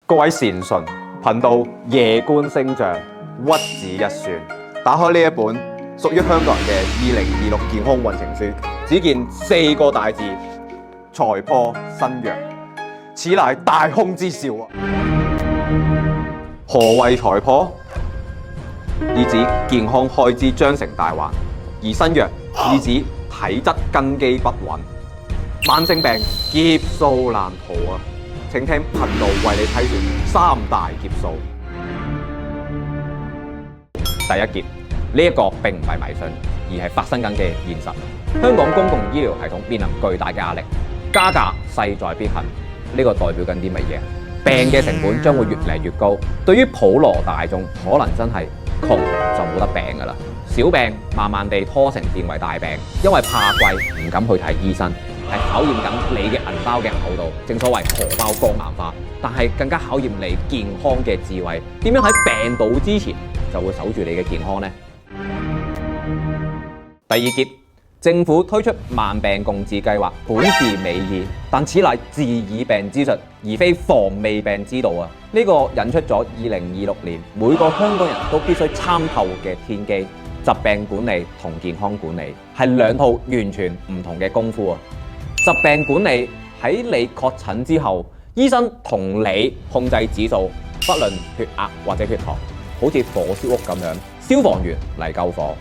各位善信，頻道夜觀星象，屈指一算，打開呢一本屬於香港人嘅2026健康運程書，只見4個大字：財破身弱，此乃大凶之兆啊！何謂財破？意指健康開支將成大患，而身弱意指體質根基不穩，慢性病劫數難逃啊！請聽頻道為你睇住3大劫數。第一劫，呢一個並唔係迷信，而係發生緊嘅現實。香港公共醫療系統面臨巨大嘅壓力，加價勢在必行。呢個代表緊啲乜嘢？病嘅成本將會越嚟越高，對於普羅大眾可能真係窮就冇得病㗎啦。小病慢慢地拖成變為大病，因為怕貴唔敢去睇醫生。係考驗緊你嘅銀包嘅厚度，正所謂荷包光硬化，但係更加考驗你健康嘅智慧。點樣喺病倒之前就會守住你嘅健康呢？第二劫，政府推出慢病共治計劃，本是美意，但此乃治已病之術，而非防未病之道啊！呢個引出咗2026年每個香港人都必須參透嘅天機。疾病管理同健康管理係兩套完全唔同嘅功夫啊！疾病管理喺你確診之後，醫生同你控制指數，不論血壓或者血糖，好似火燒屋咁樣，消防員嚟救火。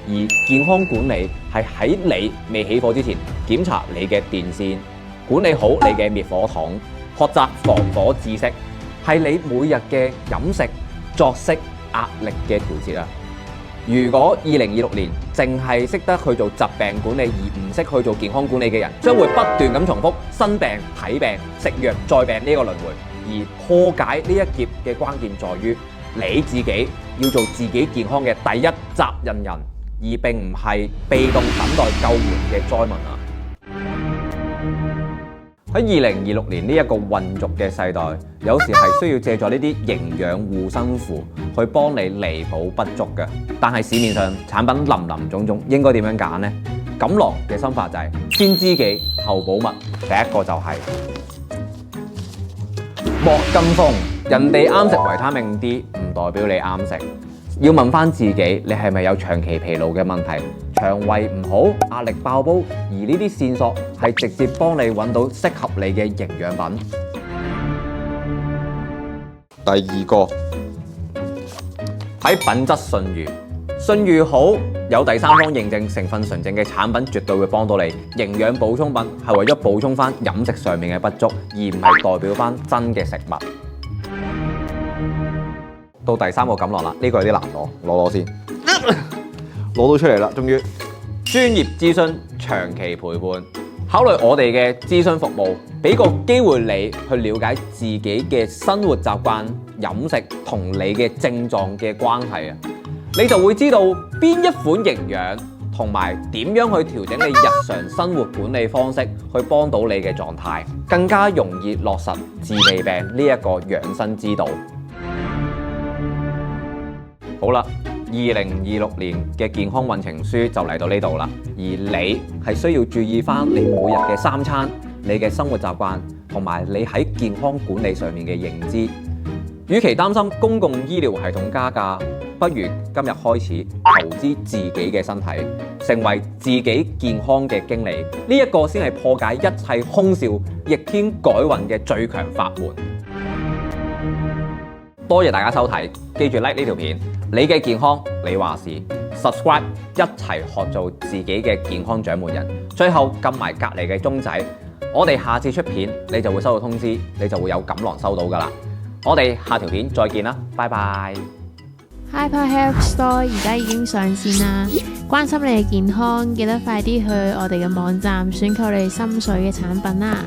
而健康管理係喺你未起火之前，檢查你嘅電線，管理好你嘅滅火筒，學習防火知識，係你每日嘅飲食、作息、壓力嘅調節啊！如果2026年淨係識得去做疾病管理，而唔識去做健康管理嘅人，將會不斷咁重複生病、睇病、食藥再病呢個輪迴。而破解呢一劫嘅關鍵在於你自己要做自己健康嘅第一責任人，而並唔係被動等待救援嘅災民啊！喺2026年呢一個混濁嘅世代，有時係需要借助呢啲營養護身符去幫你彌補不足嘅。但係市面上產品林林總總，應該點樣揀呢？錦囊嘅心法就係先知己後寶物。第一個就係莫跟風，人哋啱食維他命 D 唔代表你啱食。要問翻自己，你係咪有長期疲勞嘅問題？腸胃唔好，壓力爆煲，而呢啲線索係直接幫你揾到適合你嘅營養品。第二個喺品質信譽，信譽好，有第三方認證成分純正嘅產品，絕對會幫到你。營養補充品係為咗補充翻飲食上面嘅不足，而唔係代表翻真嘅食物。到第三個錦囊啦，呢個有啲難攞先，攞到出嚟啦，終於。專業諮詢，長期陪伴，考慮我哋嘅諮詢服務，俾個機會你去了解自己嘅生活習慣、飲食同你嘅症狀嘅關係啊，你就會知道邊一款營養同埋點樣去調整你日常生活管理方式，去幫到你嘅狀態，更加容易落實治未病呢一個養生之道。好啦，2026年嘅健康運程書就嚟到呢度啦，而你係需要注意翻你每日嘅3餐、你嘅生活習慣同埋你喺健康管理上面嘅認知。與其擔心公共醫療系統加價，不如今日開始投資自己嘅身體，成為自己健康嘅經理，呢一個先係破解一切空兆、逆天改運嘅最強法門。多謝大家收睇，記住 like 呢條片。你嘅健康你話事 ，subscribe 一齊學做自己嘅健康掌門人。最後撳埋隔離嘅鐘仔，我哋下次出片你就會收到通知，你就會有錦囊收到㗎啦。我哋下條片再見啦，拜拜。Hyper Health Store 而家已經上線啦，關心你嘅健康，記得快啲去我哋嘅網站選購你心水嘅產品啦。